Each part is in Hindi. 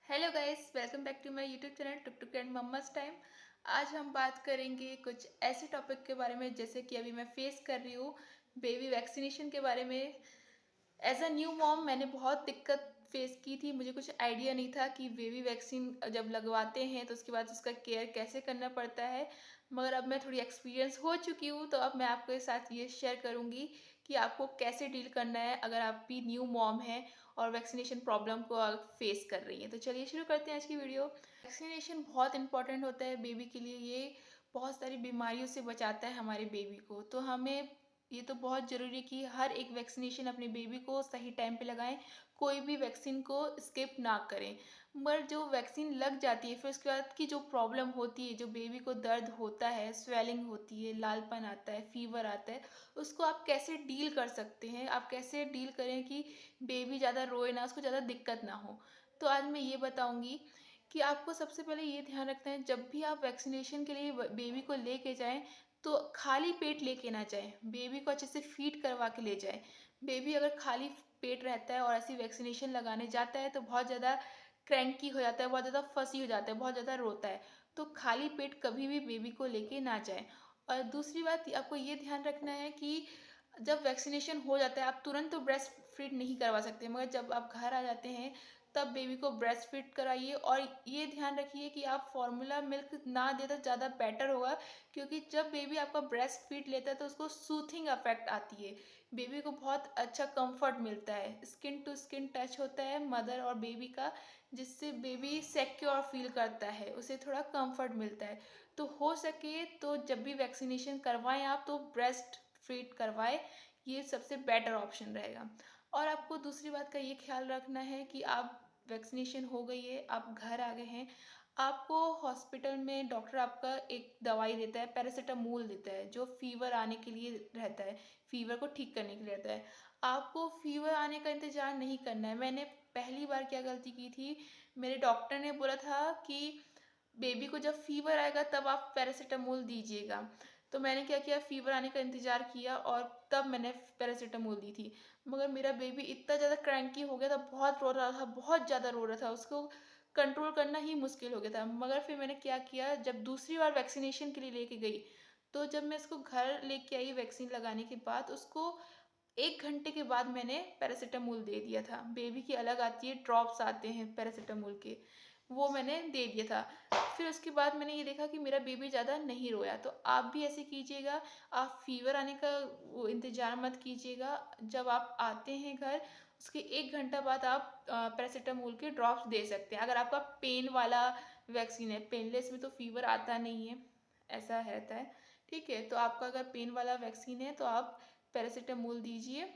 Hello guys, welcome back to my YouTube channel Tuk Tuk and mamma's time. आज हम बात करेंगे कुछ ऐसे टॉपिक के बारे में जैसे कि अभी मैं फेस कर रही हूँ, बेबी वैक्सीनेशन के बारे में। एज अ न्यू मॉम मैंने बहुत दिक्कत फेस की थी। मुझे कुछ आइडिया नहीं था कि बेबी वैक्सीन जब लगवाते हैं तो उसके बाद उसका केयर कैसे करना पड़ता है। मगर अब मैं थोड़ी एक्सपीरियंस हो चुकी हूँ, तो अब मैं आपके साथ ये शेयर करूँगी कि आपको कैसे डील करना है अगर आप भी न्यू मॉम हैं और वैक्सीनेशन प्रॉब्लम को आप फेस कर रही हैं। तो चलिए शुरू करते हैं आज की वीडियो। वैक्सीनेशन बहुत इंपॉर्टेंट होता है बेबी के लिए। ये बहुत सारी बीमारियों से बचाता है हमारे बेबी को। तो हमें ये तो बहुत ज़रूरी है कि हर एक वैक्सीनेशन अपने बेबी को सही टाइम पे लगाएं। कोई भी वैक्सीन को स्किप ना करें। मगर जो वैक्सीन लग जाती है फिर उसके बाद की जो प्रॉब्लम होती है, जो बेबी को दर्द होता है, स्वेलिंग होती है, लालपन आता है, फीवर आता है, उसको आप कैसे डील कर सकते हैं। आप कैसे डील करें कि बेबी ज़्यादा रोए ना, उसको ज़्यादा दिक्कत ना हो। तो आज मैं ये बताऊँगी कि आपको सबसे पहले ये ध्यान रखना है, जब भी आप वैक्सीनेशन के लिए बेबी को लेके जाएं तो खाली पेट लेके ना जाएं। बेबी को अच्छे से फीड करवा के ले जाएं। बेबी अगर खाली पेट रहता है और ऐसी वैक्सीनेशन लगाने जाता है तो बहुत ज़्यादा क्रैंकी हो जाता है, बहुत ज़्यादा फंसी हो जाता है, बहुत ज़्यादा रोता है। तो खाली पेट कभी भी बेबी को लेके ना जाएं। और दूसरी बात आपको ये ध्यान रखना है कि जब वैक्सीनेशन हो जाता है आप तुरंत तो ब्रेस्ट फीड नहीं करवा सकते, मगर जब आप घर आ जाते हैं तब बेबी को ब्रेस्ट फीड कराइए। और ये ध्यान रखिए कि आप फॉर्मूला मिल्क ना दे तो ज़्यादा बेटर होगा, क्योंकि जब बेबी आपका ब्रेस्ट फीड लेता है तो उसको सूथिंग अफेक्ट आती है। बेबी को बहुत अच्छा कंफर्ट मिलता है, स्किन टू स्किन टच होता है मदर और बेबी का, जिससे बेबी सिक्योर फील करता है, उसे थोड़ा कंफर्ट मिलता है। तो हो सके तो जब भी वैक्सीनेशन करवाएं आप तो ब्रेस्ट फीड करवाएं। ये सबसे बेटर ऑप्शन रहेगा। और आपको दूसरी बात का ये ख्याल रखना है कि आप वैक्सीनेशन हो गई है, आप घर आ गए हैं, आपको हॉस्पिटल में डॉक्टर आपका एक दवाई देता है, पैरासीटामोल देता है, जो फीवर आने के लिए रहता है, फीवर को ठीक करने के लिए रहता है। आपको फीवर आने का इंतज़ार नहीं करना है। मैंने पहली बार क्या गलती की थी, मेरे डॉक्टर ने बोला था कि बेबी को जब फीवर आएगा तब आप पैरासीटामोल दीजिएगा। तो मैंने क्या किया, फीवर आने का इंतज़ार किया और तब मैंने पैरासीटामोल दी थी। मगर मेरा बेबी इतना ज़्यादा क्रैंकी हो गया था, बहुत रो रहा था, बहुत ज़्यादा रो रहा था, उसको कंट्रोल करना ही मुश्किल हो गया था। मगर फिर मैंने क्या किया, जब दूसरी बार वैक्सीनेशन के लिए लेके गई तो जब मैं इसको घर लेके आई वैक्सीन लगाने के बाद, उसको 1 घंटे के बाद मैंने पैरासीटामोल दे दिया था। बेबी की अलग आती है, ड्रॉप्स आते हैं पैरासीटामोल के, वो मैंने दे दिया था। फिर उसके बाद मैंने ये देखा कि मेरा बेबी ज़्यादा नहीं रोया। तो आप भी ऐसे कीजिएगा। आप फीवर आने का वो इंतज़ार मत कीजिएगा। जब आप आते हैं घर उसके 1 घंटा बाद आप पैरासीटामोल के ड्रॉप्स दे सकते हैं। अगर आपका पेन वाला वैक्सीन है, पेनलेस में तो फीवर आता नहीं है, ऐसा रहता है। ठीक है, तो आपका अगर पेन वाला वैक्सीन है तो आप पैरासीटामोल दीजिए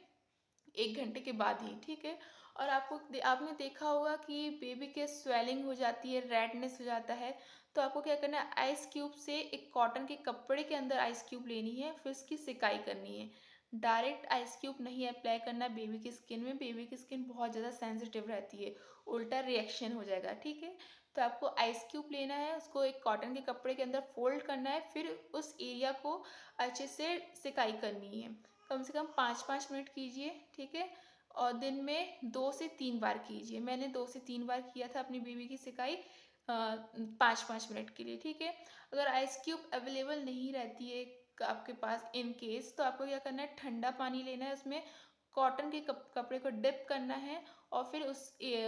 1 घंटे के बाद ही। ठीक है। और आपने देखा होगा कि बेबी के स्वेलिंग हो जाती है, रेडनेस हो जाता है, तो आपको क्या करना है, आइस क्यूब से एक कॉटन के कपड़े के अंदर आइस क्यूब लेनी है, फिर उसकी सिकाई करनी है। डायरेक्ट आइस क्यूब नहीं अप्लाई करना बेबी की स्किन में। बेबी की स्किन बहुत ज़्यादा सेंसिटिव रहती है, उल्टा रिएक्शन हो जाएगा। ठीक है। तो आपको आइस क्यूब लेना है, उसको एक कॉटन के कपड़े के अंदर फोल्ड करना है, फिर उस एरिया को अच्छे से सिकाई करनी है। कम से कम 5-5 मिनट कीजिए। ठीक है। और दिन में 2 से 3 बार कीजिए। मैंने 2 से 3 बार किया था अपनी बेबी की सिकाई 5-5 मिनट के लिए। ठीक है। अगर आइस क्यूब अवेलेबल नहीं रहती है आपके पास इन केस, तो आपको क्या करना है, ठंडा पानी लेना है, उसमें कॉटन के कपड़े को डिप करना है और फिर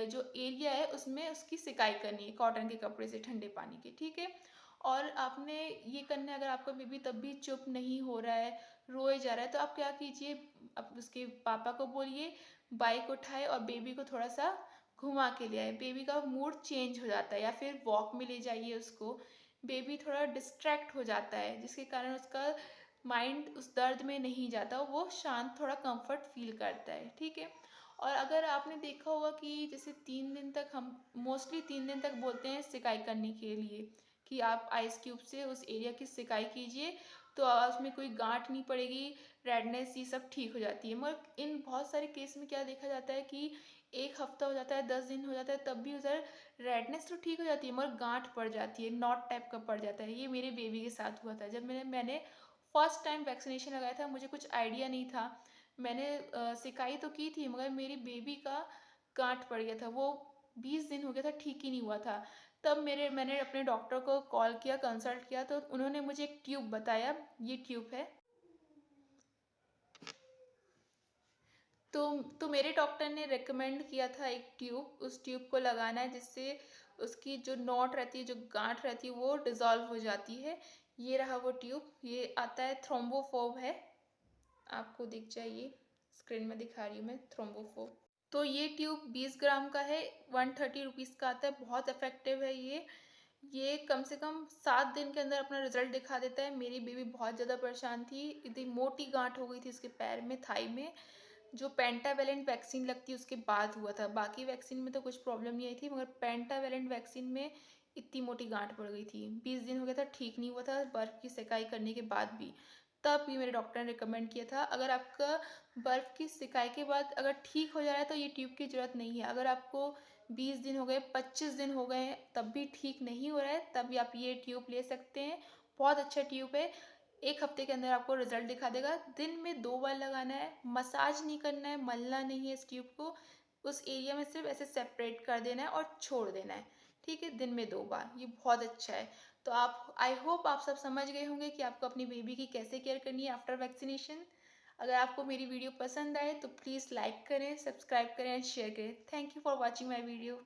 जो एरिया है उसमें उसकी सिकाई करनी है कॉटन के कपड़े से, ठंडे पानी के। ठीक है। और आपने ये करना है, अगर आपका बेबी तब भी चुप नहीं हो रहा है, रोए जा रहा है, तो आप क्या कीजिए, अब उसके पापा को बोलिए बाइक उठाए और बेबी को थोड़ा सा घुमा के ले आए। बेबी का मूड चेंज हो जाता है, या फिर वॉक में ले जाइए उसको। बेबी थोड़ा डिस्ट्रैक्ट हो जाता है, जिसके कारण उसका माइंड उस दर्द में नहीं जाता, वो शांत, थोड़ा कंफर्ट फील करता है। ठीक है। और अगर आपने देखा होगा कि जैसे 3 दिन तक, हम मोस्टली 3 दिन तक बोलते हैं सिकाई करने के लिए, कि आप आइस क्यूब से उस एरिया की सिकाई कीजिए, तो उसमें कोई गांठ नहीं पड़ेगी, रेडनेस ये सब ठीक हो जाती है। मगर इन बहुत सारे केस में क्या देखा जाता है कि 1 हफ्ता हो जाता है, 10 दिन हो जाता है, तब भी उधर रेडनेस तो ठीक हो जाती है मगर गांठ पड़ जाती है, नॉट टाइप का पड़ जाता है। ये मेरे बेबी के साथ हुआ था। जब मैंने फर्स्ट टाइम वैक्सीनेशन लगाया था, मुझे कुछ आइडिया नहीं था। मैंने सिकाई तो की थी मगर मेरी बेबी का गांठ पड़ गया था। वो 20 दिन हो गया था, ठीक ही नहीं हुआ था। तब मैंने अपने डॉक्टर को कॉल किया, कंसल्ट किया, तो उन्होंने मुझे एक ट्यूब बताया, ये ट्यूब है। तो मेरे डॉक्टर ने रिकमेंड किया था एक ट्यूब, उस ट्यूब को लगाना है जिससे उसकी जो नॉट रहती है, जो गांठ रहती है, वो डिज़ोल्व हो जाती है। ये रहा वो ट्यूब, ये आता है, थ्रोम्बोफोब है, आपको दिख जाइए, स्क्रीन में दिखा रही हूँ मैं, थ्रोम्बोफोब। तो ये ट्यूब 20 ग्राम का है, 130 रुपीज़ का आता है, बहुत इफेक्टिव है ये कम से कम 7 दिन के अंदर अपना रिजल्ट दिखा देता है। मेरी बेबी बहुत ज़्यादा परेशान थी, इतनी मोटी गांठ हो गई थी उसके पैर में, थाई में, जो पेंटावेलेंट वैक्सीन लगती है उसके बाद हुआ था। बाकी वैक्सीन में तो कुछ प्रॉब्लम नहीं आई थी, मगर पेंटावेलेंट वैक्सीन में इतनी मोटी गांठ पड़ गई थी। 20 दिन हो गया था, ठीक नहीं हुआ था, बर्फ़ की सिकाई करने के बाद भी। तब भी मेरे डॉक्टर ने रिकमेंड किया था, अगर आपका बर्फ़ की सिकाई के बाद अगर ठीक हो जा रहा है तो ये ट्यूब की ज़रूरत नहीं है। अगर आपको 20 दिन हो गए, 25 दिन हो गए, तब भी ठीक नहीं हो रहा है, तभी आप ये ट्यूब ले सकते हैं। बहुत अच्छा ट्यूब है, 1 हफ्ते के अंदर आपको रिजल्ट दिखा देगा। दिन में 2 बार लगाना है, मसाज नहीं करना है, मलना नहीं है इस ट्यूब को, उस एरिया में सिर्फ ऐसे सेपरेट कर देना है और छोड़ देना है, ठीक है, दिन में 2 बार। ये बहुत अच्छा है। तो आप, आई होप आप सब समझ गए होंगे कि आपको अपनी बेबी की कैसे केयर करनी है आफ्टर वैक्सीनेशन। अगर आपको मेरी वीडियो पसंद आए तो प्लीज़ लाइक करें, सब्सक्राइब करें एंड शेयर करें। Thank you for watching my video.